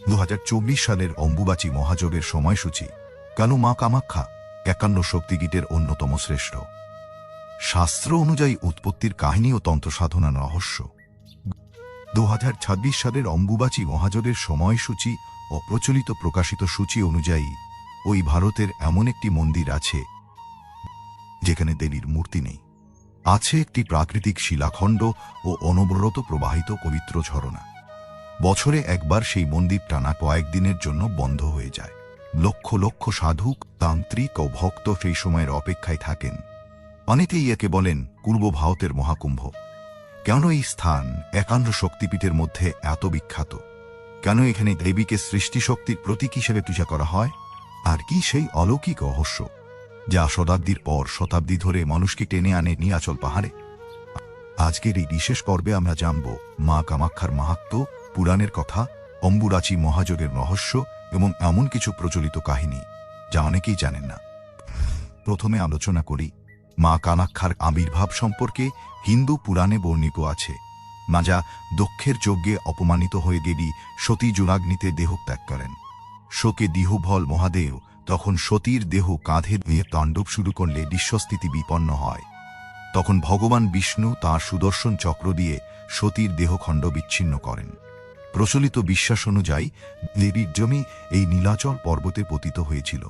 2024 সালের অম্বুবাচী মহাযোগের সময়সূচি কেন মা কামাখ্যা 51 শক্তিপীঠের অন্যতম শ্রেষ্ঠ। শাস্ত্র অনুযায়ী উৎপত্তির কাহিনী ও তন্ত্র সাধনার রহস্য। 2026 সালের অম্বুবাচী মহাযোগের সময়সূচি ও প্রচলিত প্রকাশিত সূচি অনুযায়ী ওই ভারতের এমন একটি মন্দির আছে যেখানে দেবীর মূর্তি নেই, আছে একটি প্রাকৃতিক শিলাখণ্ড ও অনবরত প্রবাহিত পবিত্র ঝরনা। বছরে একবার সেই মন্দির টানা কয়েকদিনের জন্য বন্ধ হয়ে যায়। লক্ষ লক্ষ সাধক, তান্ত্রিক ও ভক্ত সেই সময়ের অপেক্ষায় থাকেন। অনেকেই একে বলেন পূর্ব ভারতের মহাকুম্ভ। কেন এই স্থান 51 শক্তিপীঠের মধ্যে এত বিখ্যাত? কেন এখানে দেবীকে সৃষ্টিশক্তির প্রতীক হিসেবে পূজা করা হয়? আর কি সেই অলৌকিক রহস্য যা শতাব্দীর পর শতাব্দী ধরে মানুষকে টেনে আনে নীলাচল পাহাড়ে? আজকের এই বিশেষ পর্বে আমরা জানব মা কামাখ্যার মাহাত্ম্য, পুরাণের কথা, অম্বুবাচী মহাযোগের রহস্য এবং এমন কিছু প্রচলিত কাহিনী যা অনেকেই জানেন না। প্রথমে আলোচনা করি মা কামাখ্যার আবির্ভাব সম্পর্কে। হিন্দু পুরাণে বর্ণিত আছে মা যা দক্ষের যজ্ঞে অপমানিত হয়ে দেবী সতী জুনাগ্নিতে দেহত্যাগ করেন। শোকে দিহুভল মহাদেব তখন সতীর দেহ কাঁধে নিয়ে তাণ্ডব শুরু করলে বিশ্বস্থিতি বিপন্ন হয়। তখন ভগবান বিষ্ণু তাঁর সুদর্শন চক্র দিয়ে সতীর দেহখণ্ড বিচ্ছিন্ন করেন। প্রচলিত বিশ্বাস অনুযায়ী দেবীর জমি এই নীলাচল পর্বতে পতিত হয়েছিল।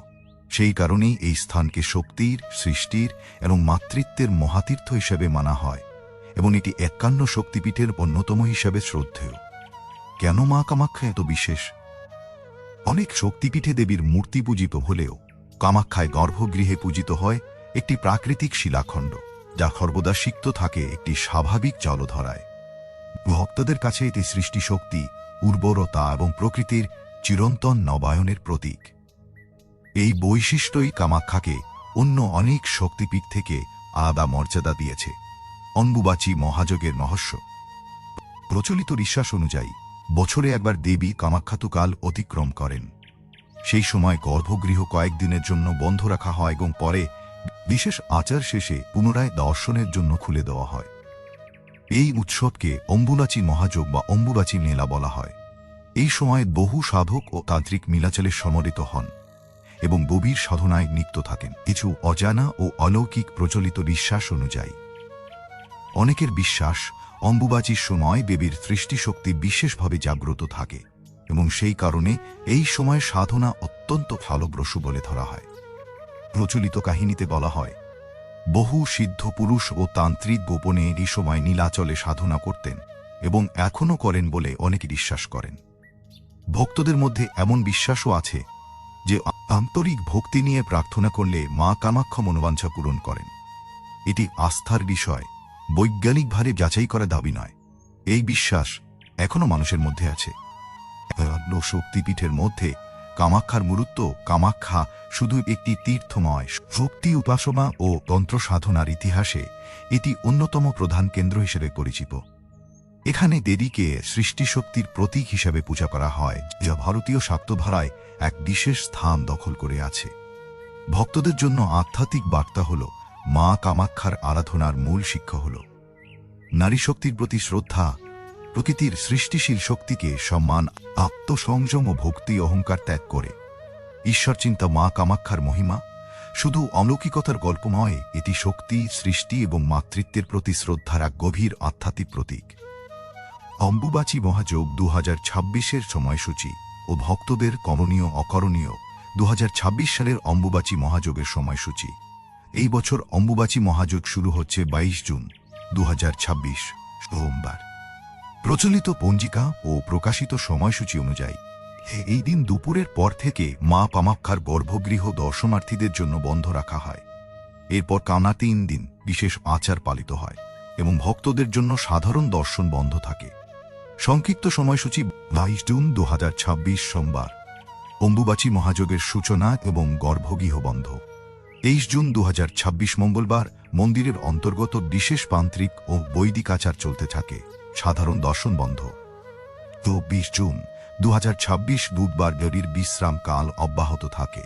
সেই কারণেই এই স্থানকে শক্তির, সৃষ্টির এবং মাতৃত্বের মহাতীর্থ হিসেবে মানা হয় এবং এটি 51 শক্তিপীঠের অন্যতম হিসেবে শ্রদ্ধেয়। কেন মা কামাখ্যা এত বিশেষ? অনেক শক্তিপীঠে দেবীর মূর্তি পূজিত হলেও কামাখ্যায় গর্ভগৃহে পূজিত হয় একটি প্রাকৃতিক শিলাখণ্ড, যা সর্বদা সিক্ত থাকে একটি স্বাভাবিক জলধারায়। ভক্তদের কাছে এটি সৃষ্টিশক্তি, উর্বরতা এবং প্রকৃতির চিরন্তন নবায়নের প্রতীক। এই বৈশিষ্ট্যই কামাখ্যাকে অন্য অনেক শক্তিপীঠ থেকে আলাদা মর্যাদা দিয়েছে। অম্বুবাচী মহাযোগের রহস্য। প্রচলিত বিশ্বাস অনুযায়ী বছরে একবার দেবী কামাখ্যাতুকাল অতিক্রম করেন। সেই সময় গর্ভগৃহ কয়েকদিনের জন্য বন্ধ রাখা হয় এবং পরে বিশেষ আচার শেষে পুনরায় দর্শনের জন্য খুলে দেওয়া হয়। এই উৎসবকে অম্বুবাচী মহাযোগ বা অম্বুবাচী মেলা বলা হয়। এই সময় বহু সাধক ও তান্ত্রিক নীলাচলে সমবেত হন এবং গভীর সাধনায় নিত্য থাকেন। কিছু অজানা ও অলৌকিক প্রচলিত বিশ্বাস অনুযায়ী অনেকের বিশ্বাস অম্বুবাচীর সময় দেবীর সৃষ্টিশক্তি বিশেষভাবে জাগ্রত থাকে এবং সেই কারণে এই সময় সাধনা অত্যন্ত ফলপ্রসূ বলে ধরা হয়। প্রচলিত কাহিনীতে বলা হয় বহু সিদ্ধ পুরুষ ও তান্ত্রিক গোপনে এই সময় নীলাচলে সাধনা করতেন এবং এখনও করেন বলে অনেকে বিশ্বাস করেন। ভক্তদের মধ্যে এমন বিশ্বাসও আছে যে আন্তরিক ভক্তি নিয়ে প্রার্থনা করলে মা কামাখ্যা মনোবাঞ্ছা পূরণ করেন। এটি আস্থার বিষয়, বৈজ্ঞানিকভাবে যাচাই করা দাবি নয়। এই বিশ্বাস এখনও মানুষের মধ্যে আছে। শক্তিপীঠের মধ্যে কামাখ্যার গুরুত্ব। কামাখ্যা শুধু একটি তীর্থময় শক্তি উপাসনা ও তন্ত্র সাধনার ইতিহাসে এটি অন্যতম প্রধান কেন্দ্র হিসেবে পরিচিত। এখানে দেবীকে সৃষ্টিশক্তির প্রতীক হিসেবে পূজা করা হয়, যা ভারতীয় শাক্তধারায় এক বিশেষ স্থান দখল করে আছে। ভক্তদের জন্য আধ্যাত্মিক বার্তা হল মা কামাখ্যার আরাধনার মূল শিক্ষা হল নারী শক্তির প্রতি শ্রদ্ধা, প্রকৃতির সৃষ্টিশীল শক্তিকে সম্মান, আত্মসংযম ও ভক্তি অহংকার ত্যাগ করে ঈশ্বর চিন্তা। মা কামাখ্যার মহিমা শুধু অলৌকিকতার গল্প নয়, এটি শক্তি, সৃষ্টি এবং মাতৃত্বের প্রতি শ্রদ্ধার এক গভীর আধ্যাত্মিক প্রতীক। অম্বুবাচী মহাযোগ 2026-এর সময়সূচি ও ভক্তদের করণীয় অকরণীয়। 2026 সালের অম্বুবাচী মহাযোগের সময়সূচি। এই বছর অম্বুবাচী মহাযোগ শুরু হচ্ছে 22 জুন 2026 সোমবার। প্রচলিত পঞ্জিকা ও প্রকাশিত সময়সূচি অনুযায়ী এই দিন দুপুরের পর থেকে মা কামাখ্যার গর্ভগৃহ দর্শনার্থীদের জন্য বন্ধ রাখা হয়। এরপর টানা 3 দিন বিশেষ আচার পালিত হয় এবং ভক্তদের জন্য সাধারণ দর্শন বন্ধ থাকে। সংক্ষিপ্ত সময়সূচি 22 জুন 2026 সোমবার অম্বুবাচী মহাযোগের সূচনা এবং গর্ভগৃহ বন্ধ। 23 জুন 2026 মঙ্গলবার মন্দিরের অন্তর্গত বিশেষ তান্ত্রিক ও বৈদিক আচার চলতে থাকে, সাধারণ দর্শন বন্ধ। 24 জুন 2026 বুধবার দেবীর বিশ্রামকাল অব্যাহত থাকে।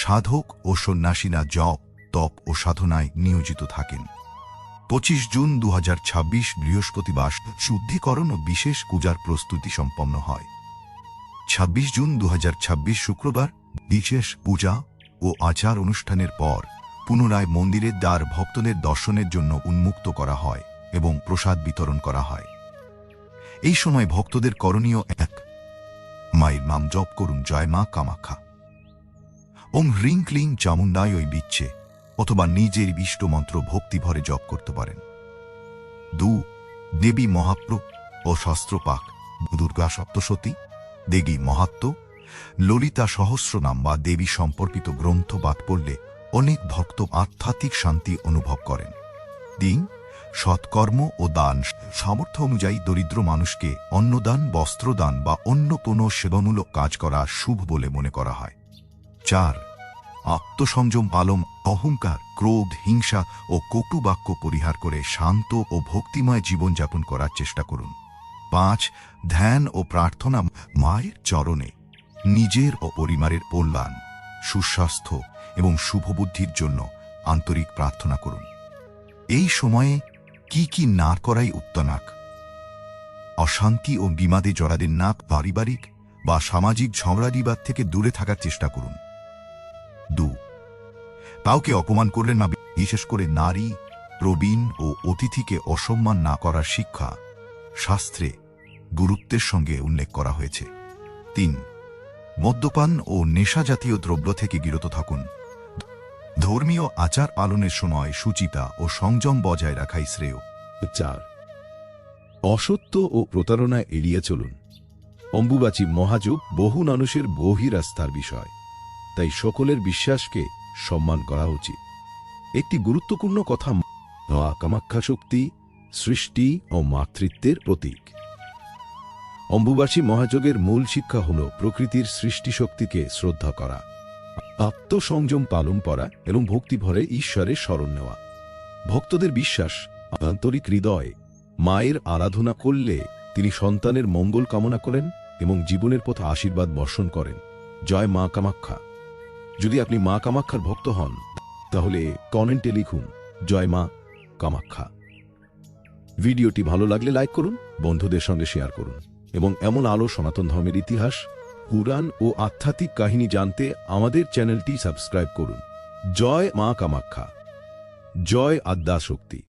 সাধক ও সন্ন্যাসীরা জপ, তপ ও সাধনায় নিয়োজিত থাকেন। 25 জুন 2026 বৃহস্পতিবার শুদ্ধিকরণ ও বিশেষ পূজার প্রস্তুতি সম্পন্ন হয়। 26 জুন 2026 শুক্রবার বিশেষ পূজা ও আচার অনুষ্ঠানের পর পুনরায় মন্দিরের দ্বার ভক্তদের দর্শনের জন্য উন্মুক্ত করা হয় এবং প্রসাদ বিতরণ করা হয়। এই সময় ভক্তদের করণীয় এক, মায়ের নাম জপ করুন জয় মা কামাখ্যা, ওম হ্রিং ক্লিং চামুন্ডায় ওই বিচ্ছে অথবা নিজের ইষ্ট মন্ত্র ভক্তিভরে জপ করতে পারেন। 2. দেবী মহাপ্র ও শাস্ত্রপাক, দুর্গা সপ্তশতী, দেবী মাহাত্ম্য, ললিতা সহস্রনাম বা দেবী সম্পর্কিত গ্রন্থ পাঠ পড়লে অনেক ভক্ত আধ্যাত্মিক শান্তি অনুভব করেন। 3. সৎকর্ম ও দান, সামর্থ্য অনুযায়ী দরিদ্র মানুষকে অন্নদান, বস্ত্রদান বা অন্য কোনো সেবামূলক কাজ করা শুভ বলে মনে করা হয়। 4. আত্মসংযম পালন, অহংকার, ক্রোধ, হিংসা ও কটু বাক্য পরিহার করে শান্ত ও ভক্তিময় জীবনযাপন করার চেষ্টা করুন। 5. ধ্যান ও প্রার্থনা, মায়ের চরণে নিজের ও পরিবারের কল্যাণ, সুস্বাস্থ্য এবং শুভবুদ্ধির জন্য আন্তরিক প্রার্থনা করুন। এই সময়ে কি কি না করাই উত্তনাক? অশান্তি ও বিবাদে জড়াদের না, পারিবারিক বা সামাজিক ঝগড়া-বিবাদ থেকে দূরে থাকার চেষ্টা করুন। 2. কাউকে অপমান করলেন না, বিশেষ করে নারী, প্রবীণ ও অতিথিকে অসম্মান না করার শিক্ষা শাস্ত্রে গুরুত্বের সঙ্গে উল্লেখ করা হয়েছে। 3. মদ্যপান ও নেশা জাতীয় দ্রব্য থেকে বিরত থাকুন। ধর্মীয় আচার পালনের সময় শুচিতা ও সংযম বজায় রাখাই শ্রেয়। 4. অসত্য ও প্রতারণা এড়িয়ে চলুন। অম্বুবাচী মহাযজ্ঞ বহু মানুষের বহিরাস্থার বিষয়, তাই সকলের বিশ্বাসকে সম্মান করা উচিত। একটি গুরুত্বপূর্ণ কথা, মা কামাখ্যা শক্তি সৃষ্টি ও মাতৃত্বের প্রতীক। অম্বুবাচী মহাযজ্ঞের মূল শিক্ষা হল প্রকৃতির সৃষ্টি শক্তিকে শ্রদ্ধা করা, আত্মসংযম পালন করা এবং ভক্তিভরে ঈশ্বরের শরণ নেওয়া। ভক্তদের বিশ্বাস, আন্তরিক হৃদয়ে মায়ের আরাধনা করলে তিনি সন্তানের মঙ্গল কামনা করেন এবং জীবনের পথে আশীর্বাদ বর্ষণ করেন। জয় মা কামাখ্যা। যদি আপনি মা কামাখ্যার ভক্ত হন তাহলে কমেন্টে লিখুন জয় মা কামাখ্যা। ভিডিওটি ভালো লাগলে লাইক করুন, বন্ধুদের সঙ্গে শেয়ার করুন এবং এমন আলো সনাতন ধর্মের ইতিহাস, পুরাণ ও আধ্যাত্মিক কাহিনী জানতে আমাদের চ্যানেলটি সাবস্ক্রাইব করুন। জয় মা কামাখ্যা, জয় আদ্যা শক্তি।